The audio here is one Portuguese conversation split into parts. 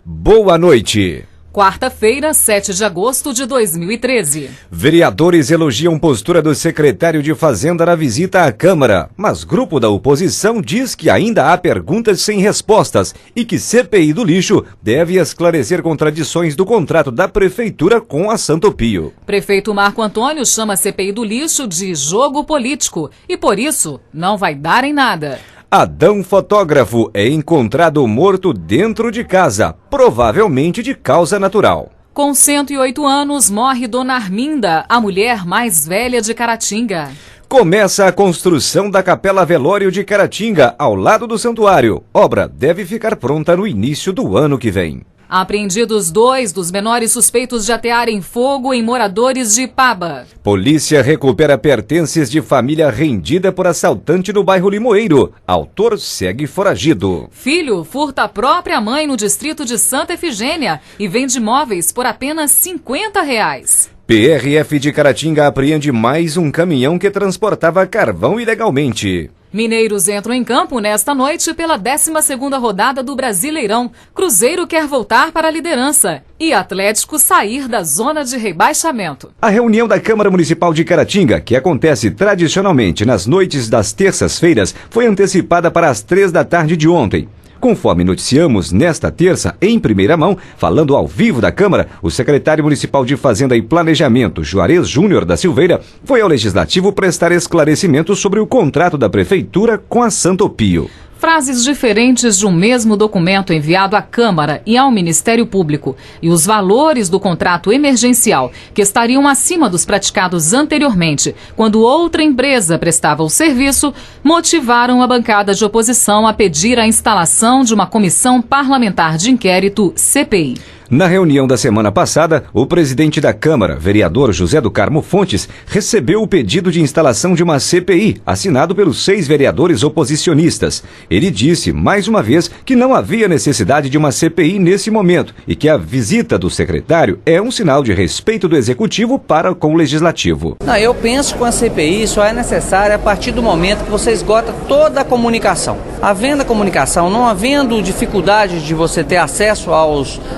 Boa noite. Quarta-feira, 7 de agosto de 2013. Vereadores elogiam postura do secretário de Fazenda na visita à Câmara, mas grupo da oposição diz que ainda há perguntas sem respostas e que CPI do lixo deve esclarecer contradições do contrato da Prefeitura com a Santo Pio. Prefeito Marco Antônio chama a CPI do lixo de jogo político e, por isso, não vai dar em nada. Adão fotógrafo é encontrado morto dentro de casa, provavelmente de causa natural. Com 108 anos, morre Dona Arminda, a mulher mais velha de Caratinga. Começa a construção da Capela Velório de Caratinga, ao lado do santuário. Obra deve ficar pronta no início do ano que vem. Apreendidos 2 dos menores suspeitos de atearem fogo em moradores de Ipaba. Polícia recupera pertences de família rendida por assaltante no bairro Limoeiro. Autor segue foragido. Filho furta a própria mãe no distrito de Santa Efigênia e vende móveis por apenas R$50. PRF de Caratinga apreende mais um caminhão que transportava carvão ilegalmente. Mineiros entram em campo nesta noite pela 12ª rodada do Brasileirão. Cruzeiro quer voltar para a liderança e Atlético sair da zona de rebaixamento. A reunião da Câmara Municipal de Caratinga, que acontece tradicionalmente nas noites das terças-feiras, foi antecipada para as 3 da tarde de ontem. Conforme noticiamos nesta terça, em primeira mão, falando ao vivo da Câmara, o secretário municipal de Fazenda e Planejamento, Juarez Júnior da Silveira, foi ao Legislativo prestar esclarecimentos sobre o contrato da Prefeitura com a Santo Pio. Frases diferentes de um mesmo documento enviado à Câmara e ao Ministério Público e os valores do contrato emergencial, que estariam acima dos praticados anteriormente, quando outra empresa prestava o serviço, motivaram a bancada de oposição a pedir a instalação de uma comissão parlamentar de inquérito, CPI. Na reunião da semana passada, o presidente da Câmara, vereador José do Carmo Fontes, recebeu o pedido de instalação de uma CPI, assinado pelos 6 vereadores oposicionistas. Ele disse, mais uma vez, que não havia necessidade de uma CPI nesse momento e que a visita do secretário é um sinal de respeito do Executivo para com o Legislativo. Eu penso que uma CPI só é necessária a partir do momento que você esgota toda a comunicação. Havendo a comunicação, não havendo dificuldade de você ter acesso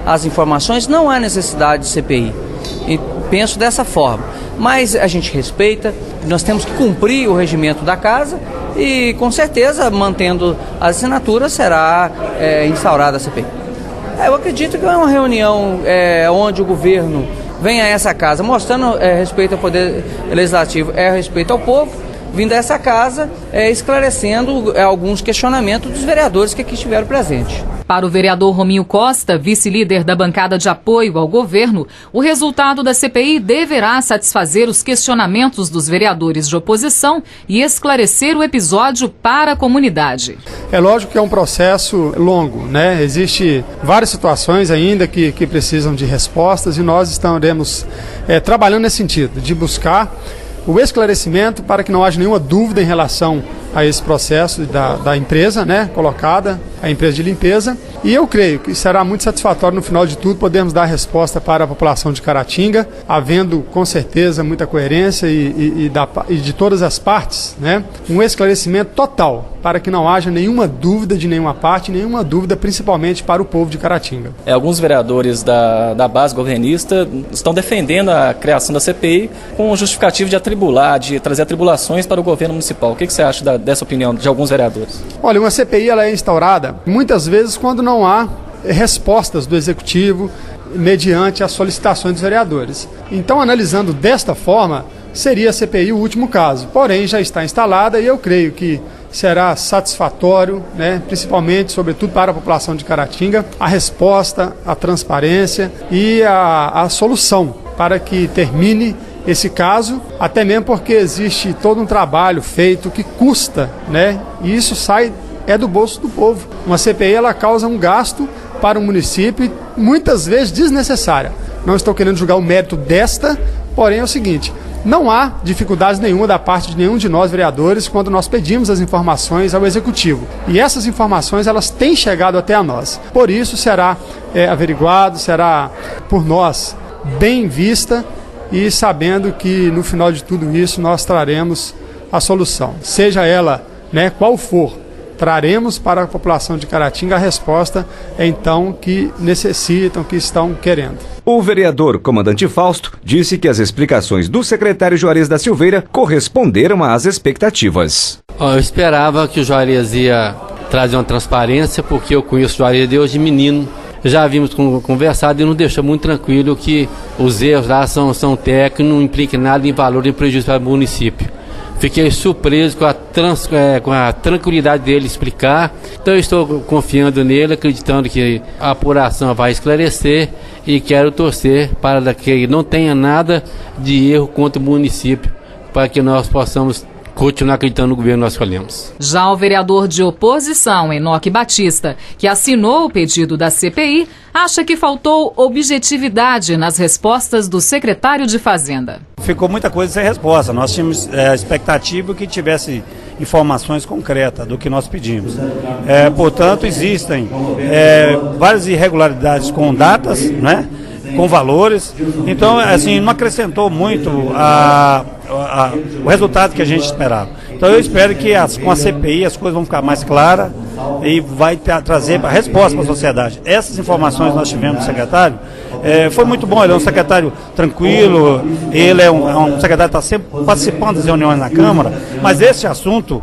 às informações, não há necessidade de CPI. E penso dessa forma. Mas a gente respeita, nós temos que cumprir o regimento da casa e, com certeza, mantendo as assinaturas, será instaurada a CPI. Eu acredito que é uma reunião onde o governo vem a essa casa mostrando respeito ao Poder Legislativo, respeito ao povo, vindo a essa casa esclarecendo alguns questionamentos dos vereadores que aqui estiveram presentes. Para o vereador Rominho Costa, vice-líder da bancada de apoio ao governo, o resultado da CPI deverá satisfazer os questionamentos dos vereadores de oposição e esclarecer o episódio para a comunidade. É lógico que é um processo longo, né? Existem várias situações ainda que precisam de respostas e nós estaremos trabalhando nesse sentido, de buscar o esclarecimento para que não haja nenhuma dúvida em relação a esse processo da empresa, né, colocada, a empresa de limpeza. E eu creio que será muito satisfatório no final de tudo podermos dar resposta para a população de Caratinga, havendo com certeza muita coerência e de todas as partes, né, um esclarecimento total para que não haja nenhuma dúvida de nenhuma parte, nenhuma dúvida principalmente para o povo de Caratinga. Alguns vereadores da base governista estão defendendo a criação da CPI com o justificativo de trazer atribulações para o governo municipal. O que você acha dessa opinião de alguns vereadores? Olha, uma CPI ela é instaurada muitas vezes quando não há respostas do Executivo mediante as solicitações dos vereadores. Então, analisando desta forma, seria a CPI o último caso. Porém, já está instalada e eu creio que será satisfatório, né, principalmente, sobretudo para a população de Caratinga, a resposta, a transparência e a solução para que termine esse caso, até mesmo porque existe todo um trabalho feito que custa, né? E isso sai do bolso do povo. Uma CPI ela causa um gasto para o município, muitas vezes desnecessária. Não estou querendo julgar o mérito desta, porém é o seguinte: não há dificuldade nenhuma da parte de nenhum de nós vereadores quando nós pedimos as informações ao Executivo. E essas informações elas têm chegado até a nós. Por isso será averiguado, será por nós bem vista e sabendo que no final de tudo isso nós traremos a solução. Seja ela, né, qual for, traremos para a população de Caratinga a resposta, então, que necessitam, que estão querendo. O vereador comandante Fausto disse que as explicações do secretário Juarez da Silveira corresponderam às expectativas. Eu esperava que o Juarez ia trazer uma transparência, porque eu conheço o Juarez desde menino. Já havíamos conversado e nos deixou muito tranquilo que os erros lá são técnicos, não implicam nada em valor e prejuízo para o município. Fiquei surpreso com a tranquilidade dele explicar. Então eu estou confiando nele, acreditando que a apuração vai esclarecer e quero torcer para que não tenha nada de erro contra o município, para que nós possamos continuar acreditando no governo que nós escolhemos. Já o vereador de oposição, Enoque Batista, que assinou o pedido da CPI, acha que faltou objetividade nas respostas do secretário de Fazenda. Ficou muita coisa sem resposta. Nós tínhamos a expectativa que tivesse informações concretas do que nós pedimos. Portanto, existem várias irregularidades com datas, né? Com valores. Então, assim, não acrescentou muito o resultado que a gente esperava. Então, eu espero que com a CPI as coisas vão ficar mais claras e vai trazer a resposta para a sociedade. Essas informações nós tivemos do secretário. Foi muito bom, ele é um secretário tranquilo, ele é um secretário que está sempre participando das reuniões na Câmara, mas esse assunto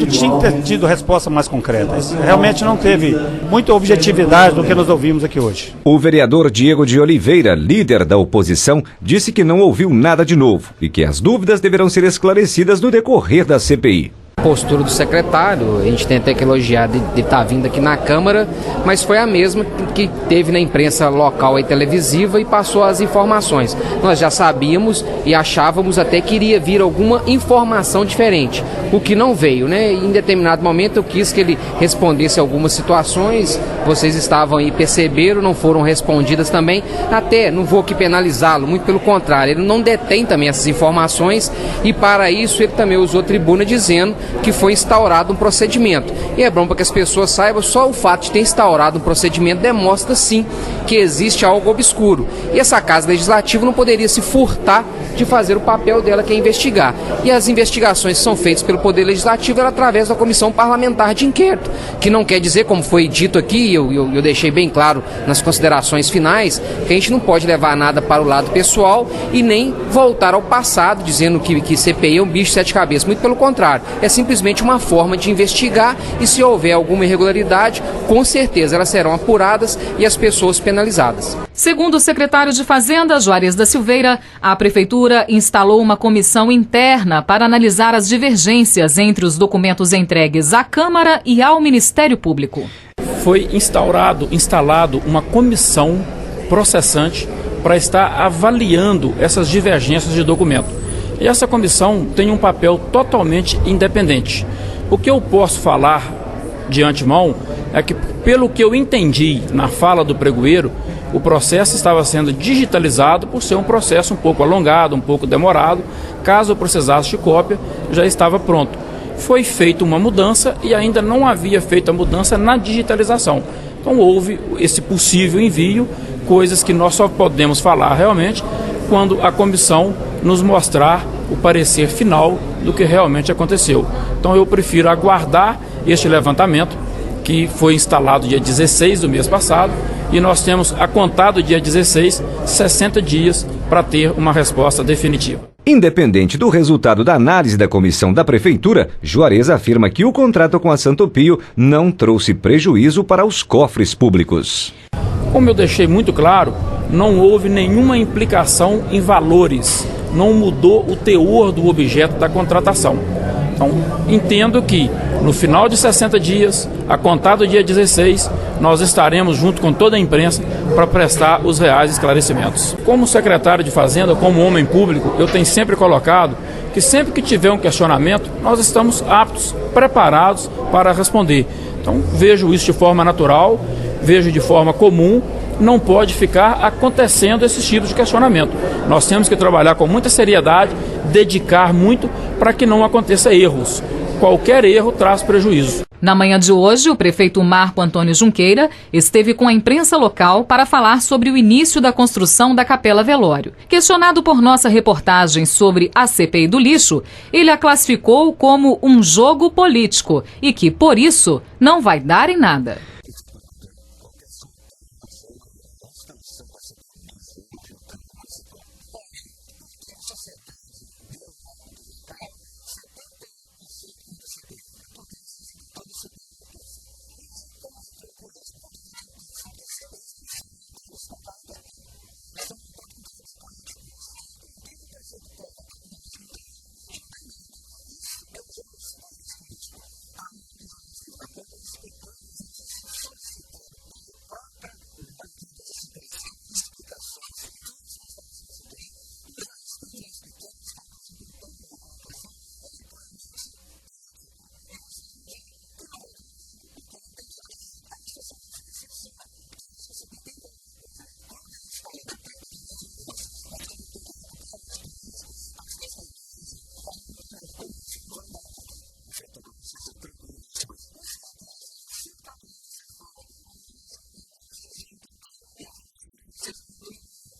tinha que ter tido resposta mais concreta. Realmente não teve muita objetividade do que nós ouvimos aqui hoje. O vereador Diego de Oliveira, líder da oposição, disse que não ouviu nada de novo e que as dúvidas deverão ser esclarecidas no decorrer da CPI. Postura do secretário, a gente tem até que elogiar de estar vindo aqui na Câmara, mas foi a mesma que teve na imprensa local e televisiva e passou as informações. Nós já sabíamos e achávamos até que iria vir alguma informação diferente, o que não veio, né? Em determinado momento eu quis que ele respondesse algumas situações, vocês estavam aí, perceberam, não foram respondidas também, até não vou aqui penalizá-lo, muito pelo contrário, ele não detém também essas informações e para isso ele também usou tribuna dizendo que foi instaurado um procedimento. E é bom para que as pessoas saibam, só o fato de ter instaurado um procedimento demonstra sim que existe algo obscuro. E essa Casa Legislativa não poderia se furtar de fazer o papel dela, que é investigar. E as investigações que são feitas pelo Poder Legislativo eram através da Comissão Parlamentar de Inquérito, que não quer dizer, como foi dito aqui, eu deixei bem claro nas considerações finais, que a gente não pode levar nada para o lado pessoal e nem voltar ao passado, dizendo que CPI é um bicho de sete cabeças. Muito pelo contrário, é simplesmente uma forma de investigar e se houver alguma irregularidade, com certeza elas serão apuradas e as pessoas penalizadas. Segundo o secretário de Fazenda, Juarez da Silveira, a Prefeitura instalou uma comissão interna para analisar as divergências entre os documentos entregues à Câmara e ao Ministério Público. Foi instalado uma comissão processante para estar avaliando essas divergências de documento. E essa comissão tem um papel totalmente independente. O que eu posso falar de antemão é que, pelo que eu entendi na fala do pregoeiro, o processo estava sendo digitalizado por ser um processo um pouco alongado, um pouco demorado. Caso eu precisasse de cópia, já estava pronto. Foi feita uma mudança e ainda não havia feito a mudança na digitalização. Então houve esse possível envio, coisas que nós só podemos falar realmente quando a comissão nos mostrar o parecer final do que realmente aconteceu. Então eu prefiro aguardar este levantamento, que foi instalado dia 16 do mês passado, e nós temos, a contar do dia 16, 60 dias para ter uma resposta definitiva. Independente do resultado da análise da comissão da Prefeitura, Juarez afirma que o contrato com a Santo Pio não trouxe prejuízo para os cofres públicos. Como eu deixei muito claro, não houve nenhuma implicação em valores, não mudou o teor do objeto da contratação. Então, entendo que no final de 60 dias, a contar do dia 16, nós estaremos junto com toda a imprensa para prestar os reais esclarecimentos. Como secretário de Fazenda, como homem público, eu tenho sempre colocado que sempre que tiver um questionamento, nós estamos aptos, preparados para responder. Então, vejo isso de forma natural, vejo de forma comum. Não pode ficar acontecendo esses tipos de questionamento. Nós temos que trabalhar com muita seriedade, dedicar muito para que não aconteça erros. Qualquer erro traz prejuízo. Na manhã de hoje, o prefeito Marco Antônio Junqueira esteve com a imprensa local para falar sobre o início da construção da Capela Velório. Questionado por nossa reportagem sobre a CPI do lixo, ele a classificou como um jogo político e que, por isso, não vai dar em nada.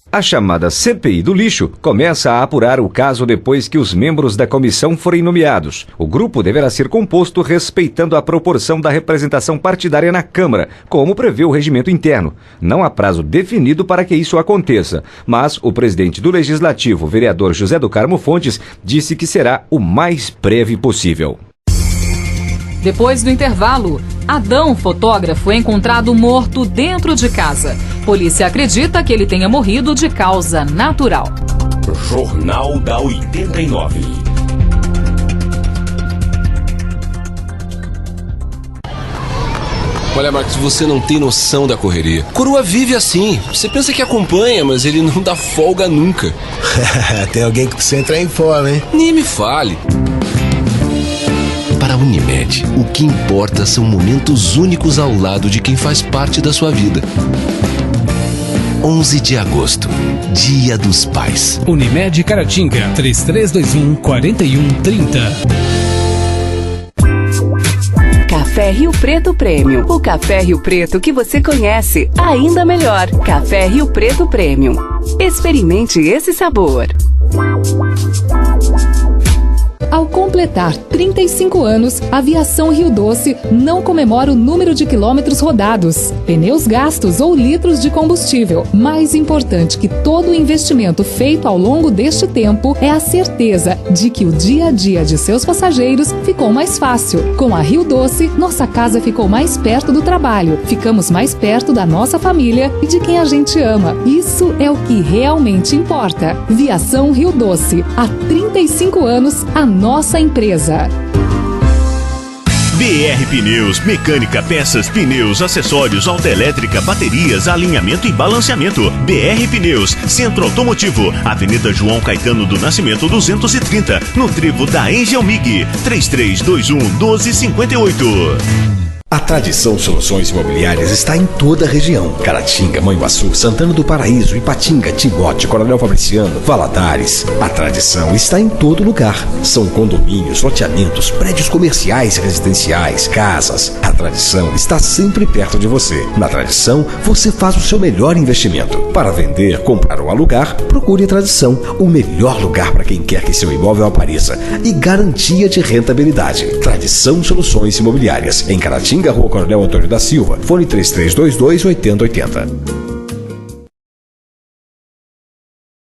A chamada CPI do lixo começa a apurar o caso depois que os membros da comissão forem nomeados. O grupo deverá ser composto respeitando a proporção da representação partidária na Câmara, como prevê o regimento interno. Não há prazo definido para que isso aconteça, mas o presidente do Legislativo, vereador José do Carmo Fontes, disse que será o mais breve possível. Depois do intervalo, Adão, fotógrafo, é encontrado morto dentro de casa. Polícia acredita que ele tenha morrido de causa natural. Jornal da 89. Olha, Marcos, você não tem noção da correria. Coroa vive assim. Você pensa que acompanha, mas ele não dá folga nunca. Tem alguém que precisa entrar em forma, hein? Nem me fale. Para a Unimed, o que importa são momentos únicos ao lado de quem faz parte da sua vida. 11 de agosto, Dia dos Pais. Unimed Caratinga, 3321-4130. Café Rio Preto Premium. O Café Rio Preto que você conhece, ainda melhor. Café Rio Preto Premium. Experimente esse sabor. Ao completar 35 anos, a Aviação Rio Doce não comemora o número de quilômetros rodados, pneus gastos ou litros de combustível. Mais importante que todo o investimento feito ao longo deste tempo é a certeza de que o dia a dia de seus passageiros ficou mais fácil. Com a Rio Doce, nossa casa ficou mais perto do trabalho, ficamos mais perto da nossa família e de quem a gente ama. Isso é o que realmente importa. Aviação Rio Doce, há 35 anos, a nossa empresa. BR Pneus, mecânica, peças, pneus, acessórios, autoelétrica, baterias, alinhamento e balanceamento. BR Pneus, Centro Automotivo, Avenida João Caetano do Nascimento 230, no trevo da Engelmig, 3321-1258. A Tradição Soluções Imobiliárias está em toda a região. Caratinga, Manhuaçu, Santana do Paraíso, Ipatinga, Timóteo, Coronel Fabriciano, Valadares. A Tradição está em todo lugar. São condomínios, loteamentos, prédios comerciais e residenciais, casas. A Tradição está sempre perto de você. Na Tradição, você faz o seu melhor investimento. Para vender, comprar ou alugar, procure a Tradição. O melhor lugar para quem quer que seu imóvel apareça. E garantia de rentabilidade. Tradição Soluções Imobiliárias. Em Caratinga, Rua Coronel Antônio da Silva, fone 3322-8080.